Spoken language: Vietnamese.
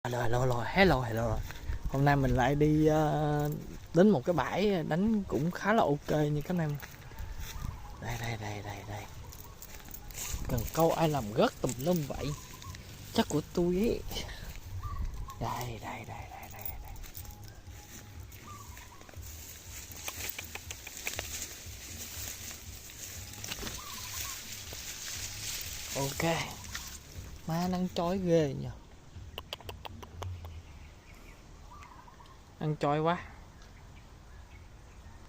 Hello rồi. Hôm nay mình lại đi đến một cái bãi đánh cũng khá là ok như các anh em. Đây. Cần câu ai làm gớt tùm lum vậy? Chắc của tôi ấy. Đây. Ok. Má nắng chói ghê nhờ. Ăn chói quá.